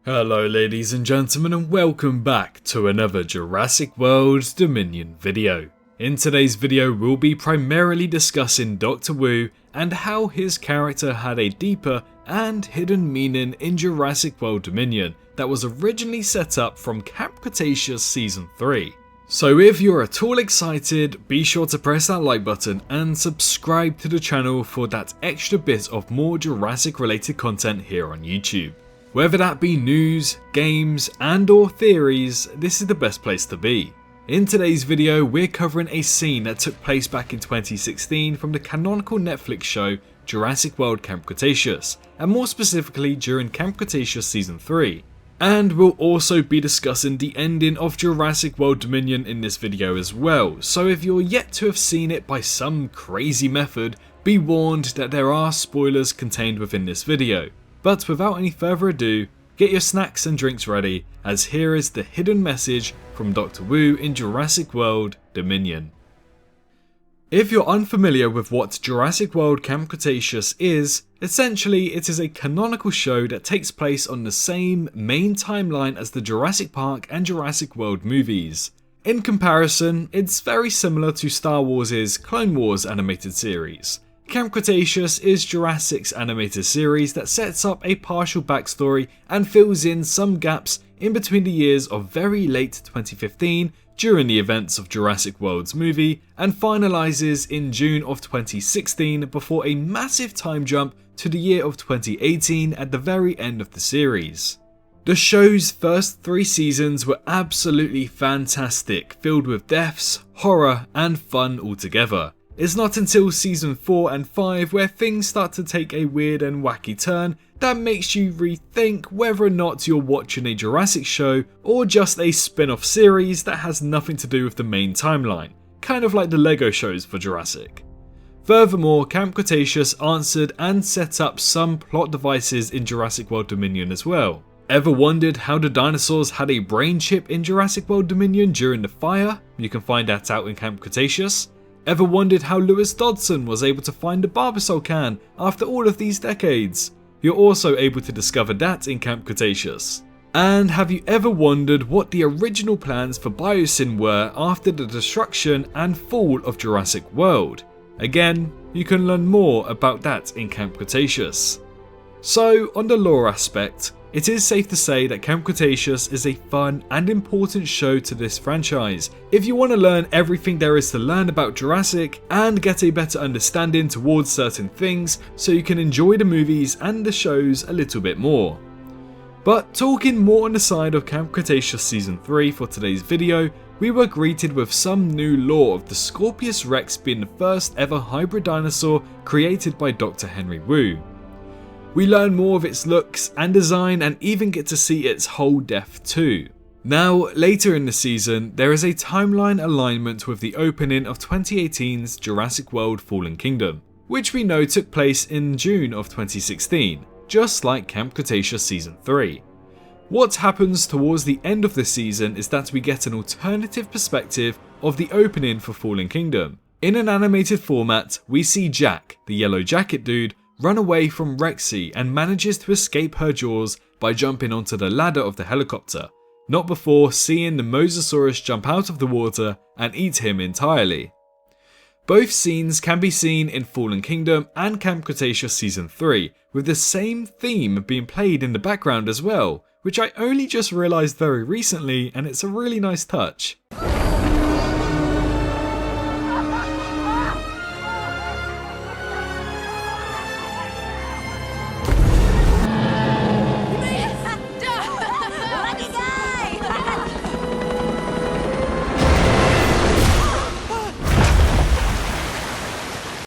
Hello ladies and gentlemen, and welcome back to another Jurassic World Dominion video. In today's video we'll be primarily discussing Dr. Wu and how his character had a deeper and hidden meaning in Jurassic World Dominion that was originally set up from Camp Cretaceous Season 3. So if you're at all excited, be sure to press that like button and subscribe to the channel for that extra bit of more Jurassic related content here on YouTube. Whether that be news, games and or theories, this is the best place to be. In today's video we're covering a scene that took place back in 2016 from the canonical Netflix show Jurassic World Camp Cretaceous, and more specifically during Camp Cretaceous Season 3. And we'll also be discussing the ending of Jurassic World Dominion in this video as well, so if you're yet to have seen it by some crazy method, be warned that there are spoilers contained within this video. But without any further ado, get your snacks and drinks ready, as here is the hidden message from Dr. Wu in Jurassic World Dominion. If you're unfamiliar with what Jurassic World Camp Cretaceous is, essentially it is a canonical show that takes place on the same main timeline as the Jurassic Park and Jurassic World movies. In comparison, it's very similar to Star Wars' Clone Wars animated series. Camp Cretaceous is Jurassic's animated series that sets up a partial backstory and fills in some gaps in between the years of very late 2015 during the events of Jurassic World's movie, and finalises in June of 2016 before a massive time jump to the year of 2018 at the very end of the series. The show's first 3 seasons were absolutely fantastic, filled with deaths, horror and fun altogether. It's not until season 4 and 5 where things start to take a weird and wacky turn that makes you rethink whether or not you're watching a Jurassic show or just a spin-off series that has nothing to do with the main timeline, kind of like the Lego shows for Jurassic. Furthermore, Camp Cretaceous answered and set up some plot devices in Jurassic World Dominion as well. Ever wondered how the dinosaurs had a brain chip in Jurassic World Dominion during the fire? You can find that out in Camp Cretaceous. Ever wondered how Lewis Dodson was able to find the Barbasol can after all of these decades? You're also able to discover that in Camp Cretaceous. And have you ever wondered what the original plans for Biosyn were after the destruction and fall of Jurassic World? Again, you can learn more about that in Camp Cretaceous. So, on the lore aspect, it is safe to say that Camp Cretaceous is a fun and important show to this franchise if you want to learn everything there is to learn about Jurassic and get a better understanding towards certain things so you can enjoy the movies and the shows a little bit more. But talking more on the side of Camp Cretaceous Season 3 for today's video, we were greeted with some new lore of the Scorpios Rex being the first ever hybrid dinosaur created by Dr. Henry Wu. We learn more of its looks and design and even get to see its whole death too. Now, later in the season, there is a timeline alignment with the opening of 2018's Jurassic World Fallen Kingdom, which we know took place in June of 2016, just like Camp Cretaceous Season 3. What happens towards the end of the season is that we get an alternative perspective of the opening for Fallen Kingdom. In an animated format, we see Jack, the yellow jacket dude, run away from Rexy and manages to escape her jaws by jumping onto the ladder of the helicopter, not before seeing the Mosasaurus jump out of the water and eat him entirely. Both scenes can be seen in Fallen Kingdom and Camp Cretaceous Season 3, with the same theme being played in the background as well, which I only just realised very recently, and it's a really nice touch.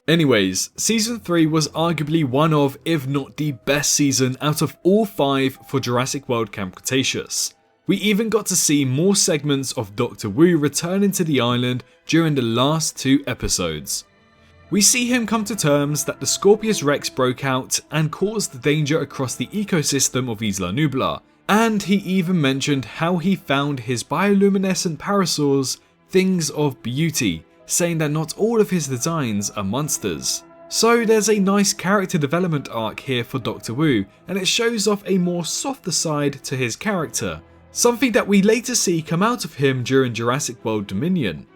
Anyways, Season 3 was arguably one of, if not the best season out of all 5 for Jurassic World Camp Cretaceous. We even got to see more segments of Dr. Wu returning to the island during the last 2 episodes. We see him come to terms that the Scorpios Rex broke out and caused danger across the ecosystem of Isla Nublar, and he even mentioned how he found his bioluminescent parasaurs things of beauty, saying that not all of his designs are monsters. So there's a nice character development arc here for Dr. Wu, and it shows off a more softer side to his character, something that we later see come out of him during Jurassic World Dominion.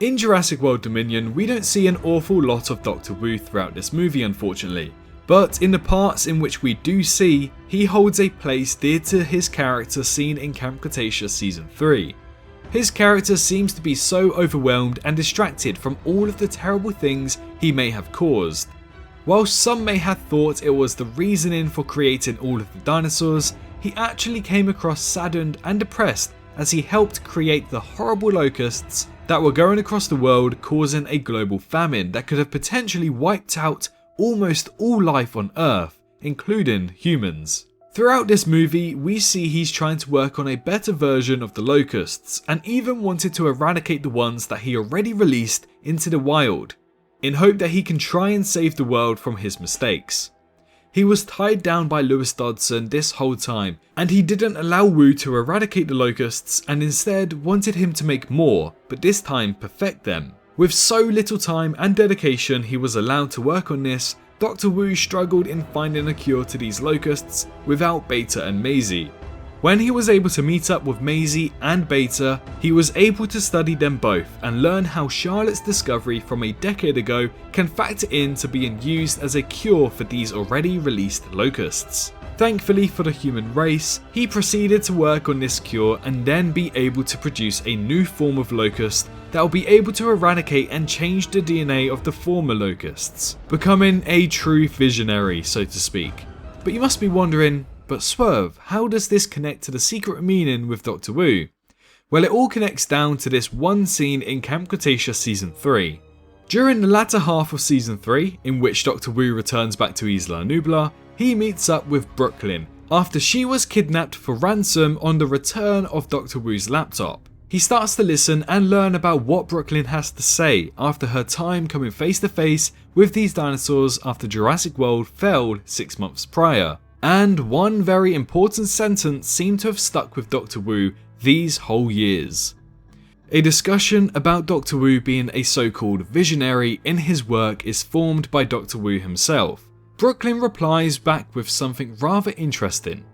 In Jurassic World Dominion, we don't see an awful lot of Dr. Wu throughout this movie, unfortunately, but in the parts in which we do see, he holds a place dear to his character seen in Camp Cretaceous Season 3. His character seems to be so overwhelmed and distracted from all of the terrible things he may have caused. While some may have thought it was the reasoning for creating all of the dinosaurs, he actually came across saddened and depressed as he helped create the horrible locusts that were going across the world, causing a global famine that could have potentially wiped out almost all life on Earth, including humans. Throughout this movie, we see he's trying to work on a better version of the locusts, and even wanted to eradicate the ones that he already released into the wild, in hope that he can try and save the world from his mistakes. He was tied down by Lewis Dodson this whole time, and he didn't allow Wu to eradicate the locusts and instead wanted him to make more, but this time perfect them. With so little time and dedication he was allowed to work on this, Dr. Wu struggled in finding a cure to these locusts without Beta and Maisie. When he was able to meet up with Maisie and Beta, he was able to study them both and learn how Charlotte's discovery from a decade ago can factor into being used as a cure for these already released locusts. Thankfully for the human race, he proceeded to work on this cure and then be able to produce a new form of locust that will be able to eradicate and change the DNA of the former locusts, becoming a true visionary, so to speak. But you must be wondering, but Swerve, how does this connect to the secret meaning with Dr. Wu? Well, it all connects down to this one scene in Camp Cretaceous Season 3. During the latter half of Season 3, in which Dr. Wu returns back to Isla Nublar, he meets up with Brooklyn after she was kidnapped for ransom on the return of Dr. Wu's laptop. He starts to listen and learn about what Brooklyn has to say after her time coming face to face with these dinosaurs after Jurassic World failed 6 months prior. And one very important sentence seemed to have stuck with Dr. Wu these whole years. A discussion about Dr. Wu being a so-called visionary in his work is formed by Dr. Wu himself. Brooklyn replies back with something rather interesting.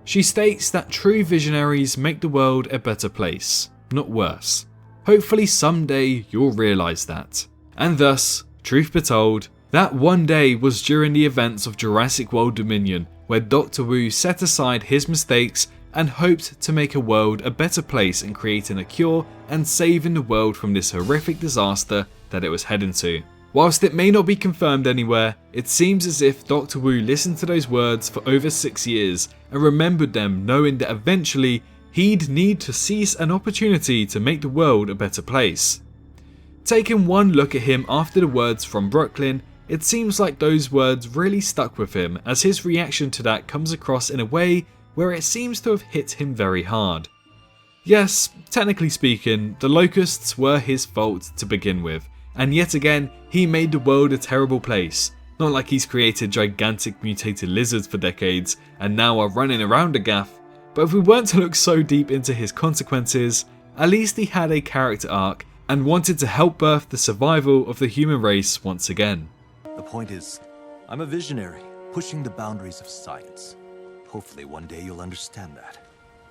She states that true visionaries make the world a better place, not worse. Hopefully someday you'll realise that. And thus, truth be told, that one day was during the events of Jurassic World Dominion, where Dr. Wu set aside his mistakes and hoped to make a world a better place in creating a cure and saving the world from this horrific disaster that it was heading to. Whilst it may not be confirmed anywhere, it seems as if Dr. Wu listened to those words for over 6 years and remembered them, knowing that eventually he'd need to seize an opportunity to make the world a better place. Taking one look at him after the words from Brooklyn, it seems like those words really stuck with him, as his reaction to that comes across in a way where it seems to have hit him very hard. Yes, technically speaking, the locusts were his fault to begin with, and yet again, he made the world a terrible place. Not like he's created gigantic mutated lizards for decades and now are running around the gaff, but if we weren't to look so deep into his consequences, at least he had a character arc and wanted to help birth the survival of the human race once again. The point is, I'm a visionary, pushing the boundaries of science. Hopefully one day you'll understand that.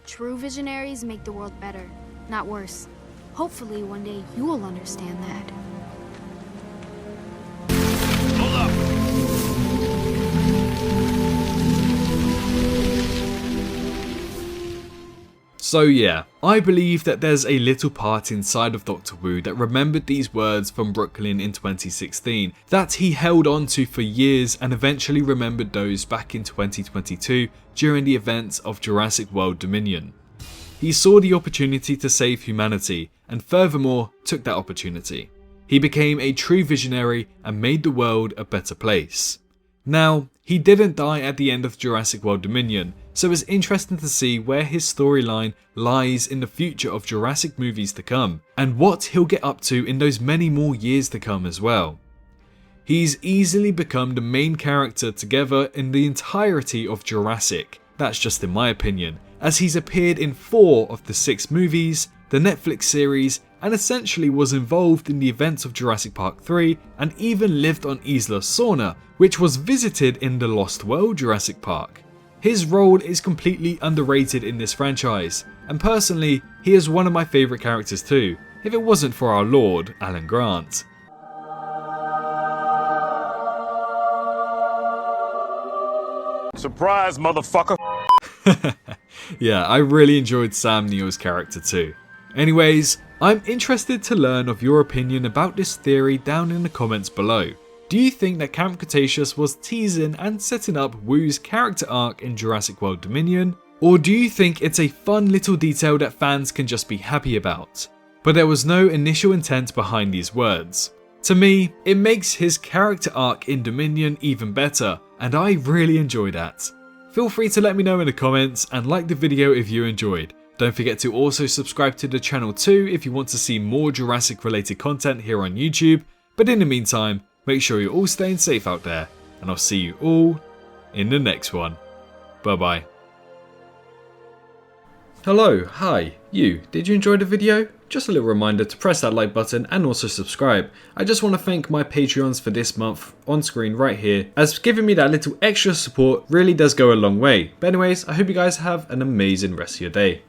True visionaries make the world better, not worse. Hopefully one day you will understand that. Hold up! So yeah, I believe that there's a little part inside of Dr. Wu that remembered these words from Brooklyn in 2016 that he held on to for years and eventually remembered those back in 2022 during the events of Jurassic World Dominion. He saw the opportunity to save humanity and furthermore took that opportunity. He became a true visionary and made the world a better place. Now, he didn't die at the end of Jurassic World Dominion, so it's interesting to see where his storyline lies in the future of Jurassic movies to come, and what he'll get up to in those many more years to come as well. He's easily become the main character together in the entirety of Jurassic, that's just in my opinion, as he's appeared in 4 of the 6 movies, the Netflix series, and essentially was involved in the events of Jurassic Park 3 and even lived on Isla Nublar, which was visited in the Lost World Jurassic Park. His role is completely underrated in this franchise, and personally, he is one of my favourite characters too, if it wasn't for our Lord, Alan Grant. Surprise, motherfucker! Yeah, I really enjoyed Sam Neill's character too. Anyways, I'm interested to learn of your opinion about this theory down in the comments below. Do you think that Camp Cretaceous was teasing and setting up Wu's character arc in Jurassic World Dominion? Or do you think it's a fun little detail that fans can just be happy about? But there was no initial intent behind these words. To me, it makes his character arc in Dominion even better, and I really enjoy that. Feel free to let me know in the comments and like the video if you enjoyed. Don't forget to also subscribe to the channel too if you want to see more Jurassic related content here on YouTube. But in the meantime, make sure you're all staying safe out there, and I'll see you all in the next one. Bye bye. Hello, hi, you. Did you enjoy the video? Just a little reminder to press that like button and also subscribe. I just want to thank my Patreons for this month on screen right here, as giving me that little extra support really does go a long way. But anyways, I hope you guys have an amazing rest of your day.